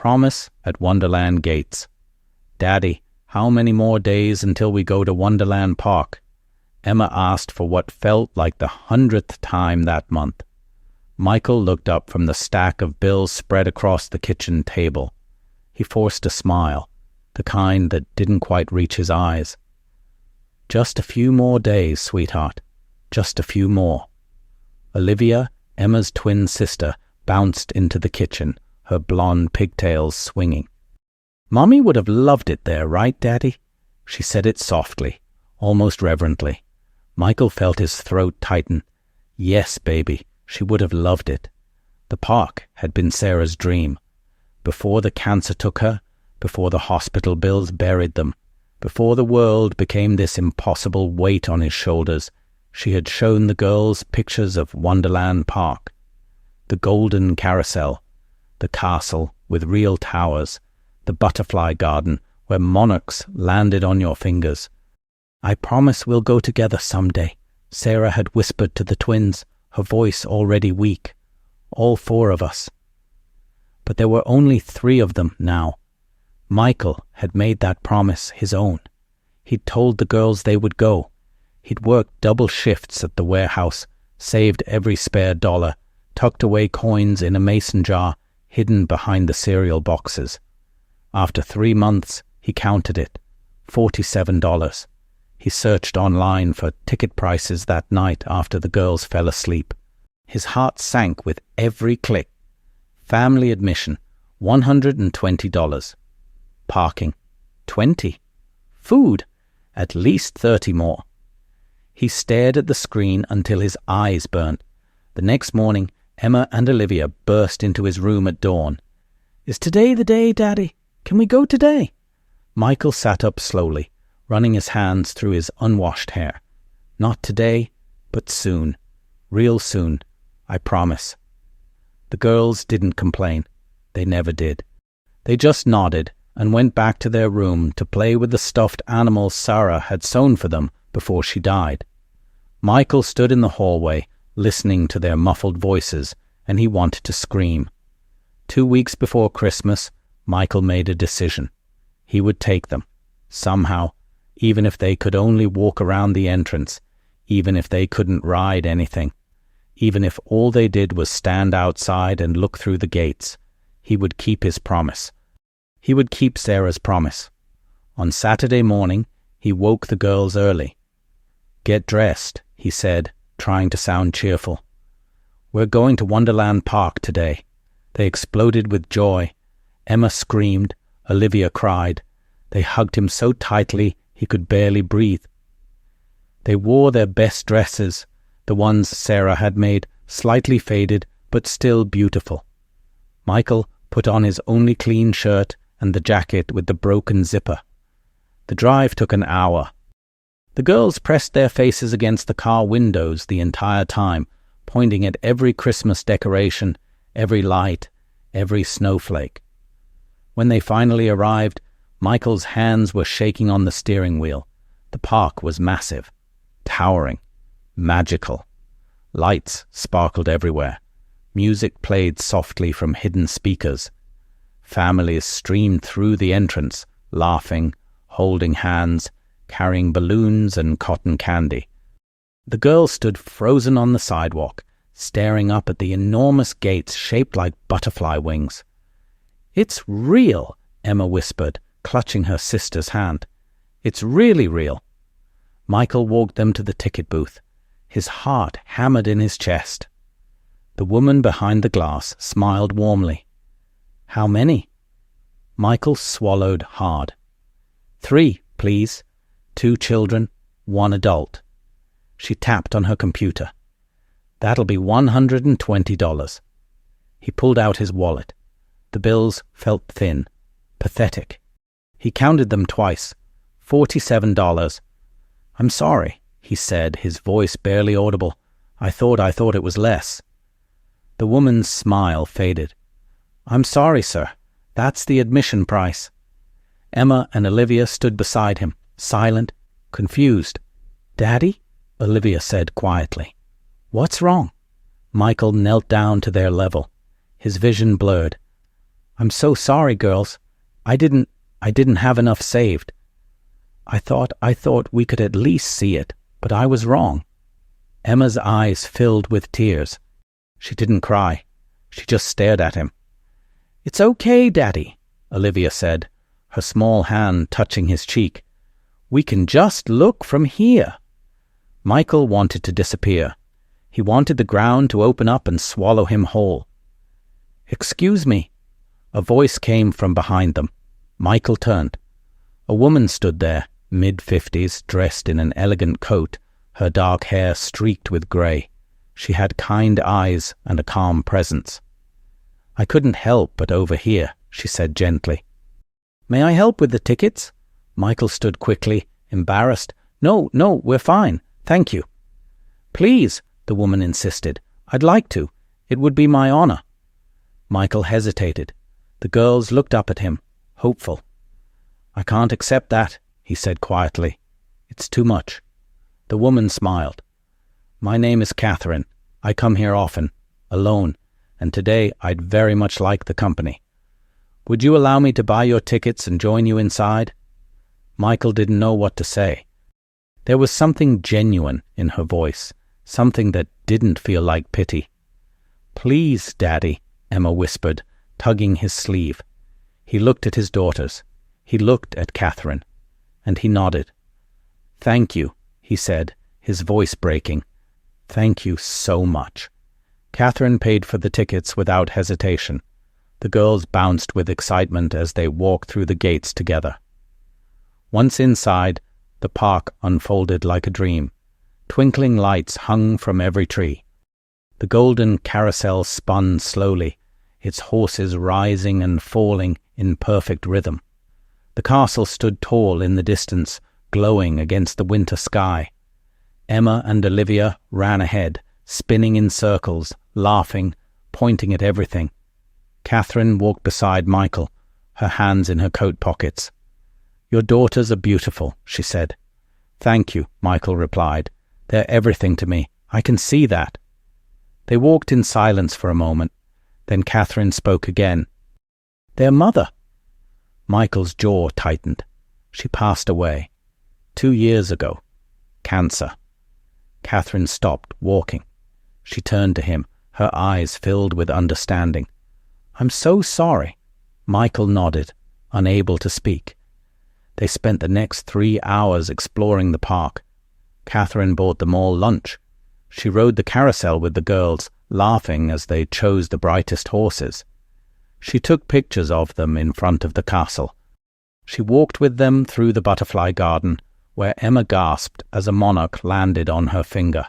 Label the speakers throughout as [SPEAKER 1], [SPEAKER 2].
[SPEAKER 1] Promise at Wonderland gates. Daddy, how many more days until we go to Wonderland Park? Emma asked for what felt like the 100th time that month. Michael looked up from the stack of bills spread across the kitchen table. He forced a smile, the kind that didn't quite reach his eyes. Just a few more days, sweetheart. Just a few more. Olivia, Emma's twin sister, bounced into the kitchen, her blonde pigtails swinging. Mommy would have loved it there, right, Daddy? She said it softly, almost reverently. Michael felt his throat tighten. Yes, baby, she would have loved it. The park had been Sarah's dream. Before the cancer took her, before the hospital bills buried them, before the world became this impossible weight on his shoulders, she had shown the girls pictures of Wonderland Park. The golden carousel, the castle with real towers, the butterfly garden where monarchs landed on your fingers. I promise we'll go together someday, Sarah had whispered to the twins, her voice already weak. All 4 of us. But there were only 3 of them now. Michael had made that promise his own. He'd told the girls they would go. He'd worked double shifts at the warehouse, saved every spare dollar, tucked away coins in a mason jar hidden behind the cereal boxes. After 3 months, he counted it, $47. He searched online for ticket prices that night after the girls fell asleep. His heart sank with every click. Family admission, $120. Parking, $20. Food, at least 30 more. He stared at the screen until his eyes burnt. The next morning, Emma and Olivia burst into his room at dawn. Is today the day, Daddy? Can we go today? Michael sat up slowly, running his hands through his unwashed hair. Not today, but soon. Real soon, I promise. The girls didn't complain. They never did. They just nodded and went back to their room to play with the stuffed animals Sarah had sewn for them before she died. Michael stood in the hallway, listening to their muffled voices, and he wanted to scream. 2 weeks before Christmas, Michael made a decision. He would take them, somehow, even if they could only walk around the entrance, even if they couldn't ride anything, even if all they did was stand outside and look through the gates. He would keep his promise. He would keep Sarah's promise. On Saturday morning, he woke the girls early. Get dressed, he said, trying to sound cheerful. We're going to Wonderland Park today. They exploded with joy. Emma screamed. Olivia cried. They hugged him so tightly he could barely breathe. They wore their best dresses, the ones Sarah had made, slightly faded but still beautiful. Michael put on his only clean shirt and the jacket with the broken zipper. The drive took an hour. The girls pressed their faces against the car windows the entire time, pointing at every Christmas decoration, every light, every snowflake. When they finally arrived, Michael's hands were shaking on the steering wheel. The park was massive, towering, magical. Lights sparkled everywhere. Music played softly from hidden speakers. Families streamed through the entrance, laughing, holding hands, carrying balloons and cotton candy. The girls stood frozen on the sidewalk, staring up at the enormous gates shaped like butterfly wings. It's real, Emma whispered, clutching her sister's hand. It's really real. Michael walked them to the ticket booth, his heart hammered in his chest. The woman behind the glass smiled warmly. How many? Michael swallowed hard. 3, please. 2 children, 1 adult. She tapped on her computer. That'll be $120. He pulled out his wallet. The bills felt thin, pathetic. He counted them twice. $47. I'm sorry, he said, his voice barely audible. I thought it was less. The woman's smile faded. I'm sorry, sir. That's the admission price. Emma and Olivia stood beside him, silent, confused. Daddy? Olivia said quietly. What's wrong? Michael knelt down to their level. His vision blurred. I'm so sorry, girls. I didn't have enough saved. I thought we could at least see it, but I was wrong." Emma's eyes filled with tears. She didn't cry. She just stared at him. "It's okay, Daddy," Olivia said, her small hand touching his cheek. "We can just look from here." Michael wanted to disappear. He wanted the ground to open up and swallow him whole. "Excuse me." A voice came from behind them. Michael turned. A woman stood there, mid-50s, dressed in an elegant coat, her dark hair streaked with grey. She had kind eyes and a calm presence. "I couldn't help but overhear," she said gently. "May I help with the tickets?" Michael stood quickly, embarrassed. No, we're fine, thank you." "Please," the woman insisted. "I'd like to. It would be my honor." Michael hesitated. The girls looked up at him, hopeful. "I can't accept that," he said quietly. "It's too much." The woman smiled. "My name is Catherine. I come here often, alone, and today I'd very much like the company. Would you allow me to buy your tickets and join you inside?" Michael didn't know what to say. There was something genuine in her voice, something that didn't feel like pity. "Please, Daddy," Emma whispered, tugging his sleeve. He looked at his daughters. He looked at Catherine, and he nodded. "Thank you," he said, his voice breaking. "Thank you so much." Catherine paid for the tickets without hesitation. The girls bounced with excitement as they walked through the gates together. Once inside, the park unfolded like a dream. Twinkling lights hung from every tree. The golden carousel spun slowly, its horses rising and falling in perfect rhythm. The castle stood tall in the distance, glowing against the winter sky. Emma and Olivia ran ahead, spinning in circles, laughing, pointing at everything. Catherine walked beside Michael, her hands in her coat pockets. "Your daughters are beautiful," she said. "Thank you," Michael replied. "They're everything to me. I can see that." They walked in silence for a moment. Then Catherine spoke again. "Their mother." Michael's jaw tightened. "She passed away 2 years ago. Cancer." Catherine stopped walking. She turned to him, her eyes filled with understanding. "I'm so sorry." Michael nodded, unable to speak. They spent the next 3 hours exploring the park. Catherine bought them all lunch. She rode the carousel with the girls, laughing as they chose the brightest horses. She took pictures of them in front of the castle. She walked with them through the butterfly garden, where Emma gasped as a monarch landed on her finger.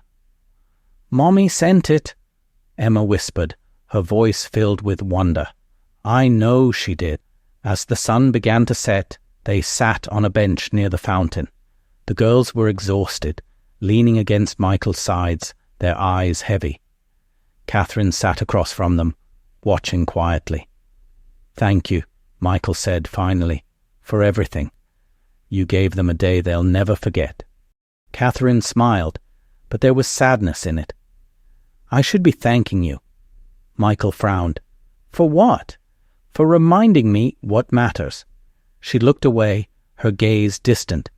[SPEAKER 1] "Mommy sent it," Emma whispered, her voice filled with wonder. "I know she did." As the sun began to set, they sat on a bench near the fountain. The girls were exhausted, leaning against Michael's sides, their eyes heavy. Catherine sat across from them, watching quietly. "Thank you," Michael said finally, "for everything. You gave them a day they'll never forget." Catherine smiled, but there was sadness in it. "I should be thanking you." Michael frowned. "For what?" "For reminding me what matters." She looked away, her gaze distant.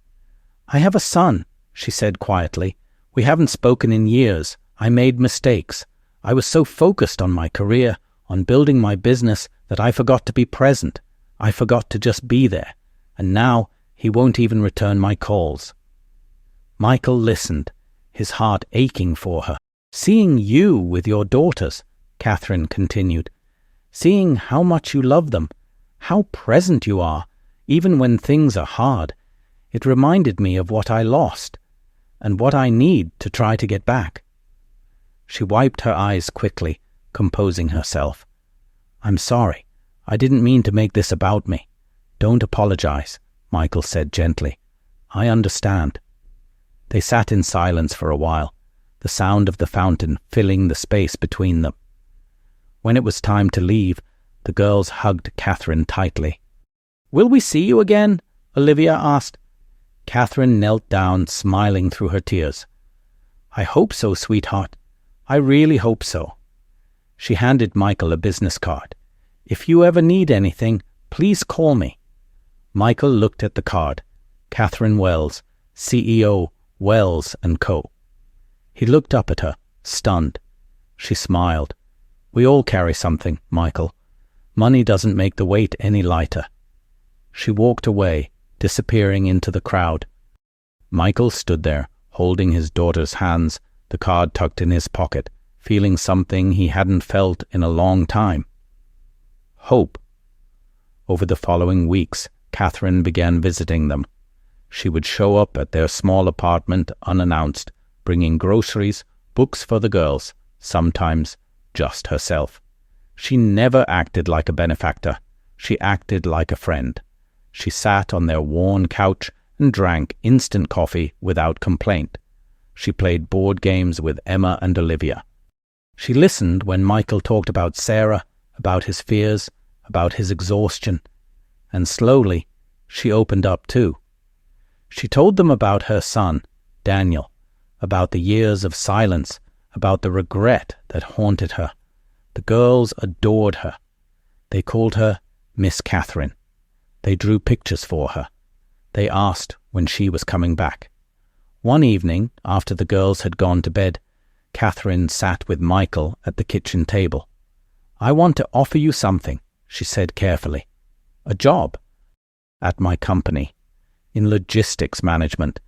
[SPEAKER 1] "I have a son," she said quietly. "We haven't spoken in years. I made mistakes. I was so focused on my career, on building my business, that I forgot to be present. I forgot to just be there. And now he won't even return my calls." Michael listened, his heart aching for her. "Seeing you with your daughters," Catherine continued. "Seeing how much you love them, how present you are, even when things are hard. It reminded me of what I lost, and what I need to try to get back." She wiped her eyes quickly, composing herself. "I'm sorry. I didn't mean to make this about me." "Don't apologize," Michael said gently. "I understand." They sat in silence for a while, the sound of the fountain filling the space between them. When it was time to leave, the girls hugged Catherine tightly. "Will we see you again?" Olivia asked. Catherine knelt down, smiling through her tears. "I hope so, sweetheart. I really hope so." She handed Michael a business card. If you ever need anything, please call me." Michael looked at the card. Catherine Wells, CEO, Wells & Co. He looked up at her, stunned. She smiled. "We all carry something, Michael. Money doesn't make the weight any lighter." She walked away, disappearing into the crowd. Michael stood there, holding his daughter's hands, the card tucked in his pocket, feeling something he hadn't felt in a long time. Hope. Over the following weeks, Catherine began visiting them. She would show up at their small apartment unannounced, bringing groceries, books for the girls, sometimes just herself. She never acted like a benefactor. She acted like a friend. She sat on their worn couch and drank instant coffee without complaint. She played board games with Emma and Olivia. She listened when Michael talked about Sarah, about his fears, about his exhaustion. And slowly, she opened up too. She told them about her son, Daniel, about the years of silence, about the regret that haunted her. The girls adored her. They called her Miss Catherine. They drew pictures for her. They asked when she was coming back. One evening, after the girls had gone to bed, Catherine sat with Michael at the kitchen table. "I want to offer you something," she said carefully. "A job." "At my company. In logistics management.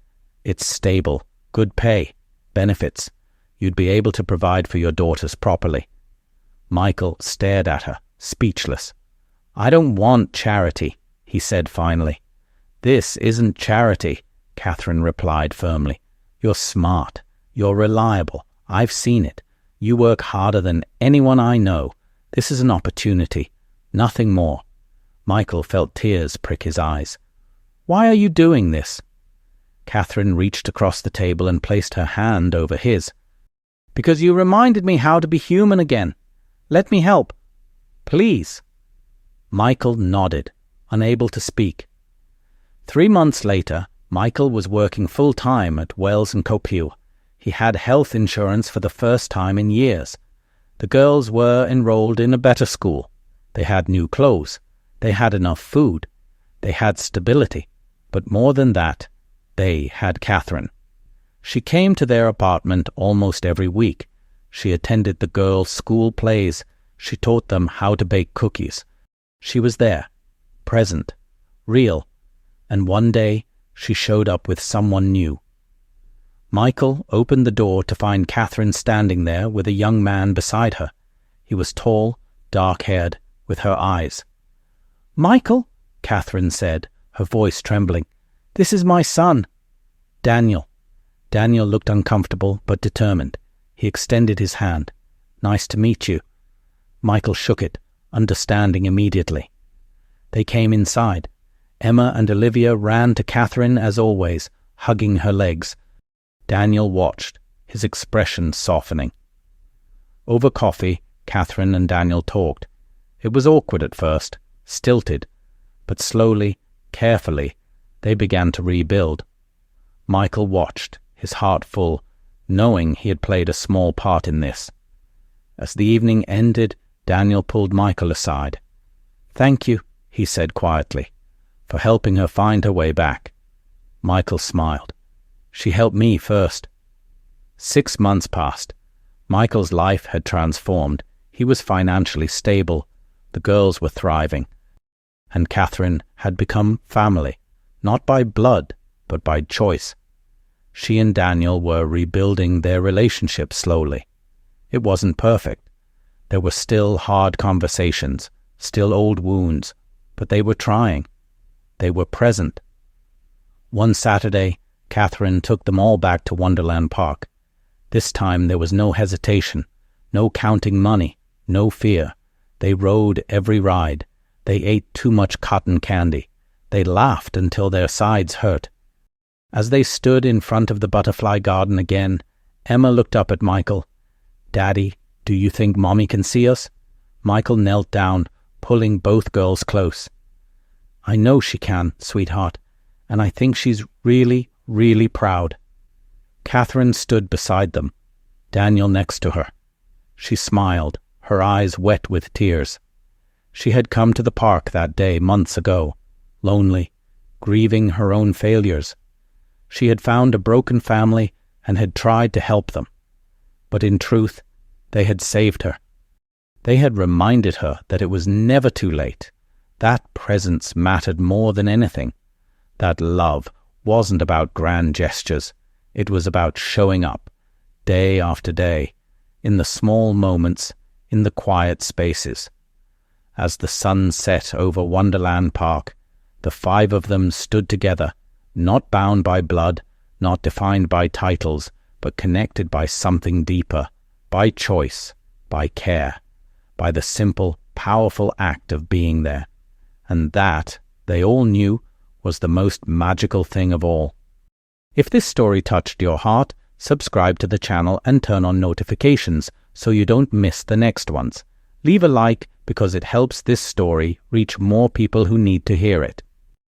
[SPEAKER 1] It's stable, good pay, benefits. You'd be able to provide for your daughters properly." Michael stared at her, speechless. "I don't want charity," he said finally. "This isn't charity," Catherine replied firmly. "You're smart. You're reliable. I've seen it. You work harder than anyone I know. This is an opportunity. Nothing more." Michael felt tears prick his eyes. "Why are you doing this?" Catherine reached across the table and placed her hand over his. "Because you reminded me how to be human again. Let me help. Please." Michael nodded, unable to speak. 3 months later, Michael was working full-time at Wells & Copeau. He had health insurance for the first time in years. The girls were enrolled in a better school. They had new clothes. They had enough food. They had stability. But more than that, they had Catherine. She came to their apartment almost every week. She attended the girls' school plays. She taught them how to bake cookies. She was there, present, real, and one day she showed up with someone new. Michael opened the door to find Catherine standing there with a young man beside her. He was tall, dark-haired, with her eyes. "Michael," Catherine said, her voice trembling, "this is my son, Daniel." Daniel looked uncomfortable but determined. He extended his hand. "Nice to meet you." Michael shook it, understanding immediately. They came inside. Emma and Olivia ran to Catherine as always, hugging her legs. Daniel watched, his expression softening. Over coffee, Catherine and Daniel talked. It was awkward at first, stilted, but slowly, carefully, they began to rebuild. Michael watched, his heart full, knowing he had played a small part in this. As the evening ended, Daniel pulled Michael aside. "Thank you," he said quietly, "for helping her find her way back." Michael smiled. "She helped me first." 6 months passed. Michael's life had transformed. He was financially stable. The girls were thriving. And Catherine had become family, not by blood, but by choice. She and Daniel were rebuilding their relationship slowly. It wasn't perfect. There were still hard conversations, still old wounds, but they were trying. They were present. One Saturday, Catherine took them all back to Wonderland Park. This time there was no hesitation, no counting money, no fear. They rode every ride. They ate too much cotton candy. They laughed until their sides hurt. As they stood in front of the butterfly garden again, Emma looked up at Michael. "Daddy, do you think Mommy can see us?" Michael knelt down, pulling both girls close. "I know she can, sweetheart, and I think she's really, really proud." Catherine stood beside them, Daniel next to her. She smiled, her eyes wet with tears. She had come to the park that day months ago, lonely, grieving her own failures. She had found a broken family and had tried to help them. But in truth, they had saved her. They had reminded her that it was never too late. That presence mattered more than anything. That love wasn't about grand gestures. It was about showing up, day after day, in the small moments, in the quiet spaces. As the sun set over Wonderland Park, the five of them stood together, not bound by blood, not defined by titles, but connected by something deeper, by choice, by care, by the simple, powerful act of being there. And that, they all knew, was the most magical thing of all. If this story touched your heart, subscribe to the channel and turn on notifications so you don't miss the next ones. Leave a like because it helps this story reach more people who need to hear it.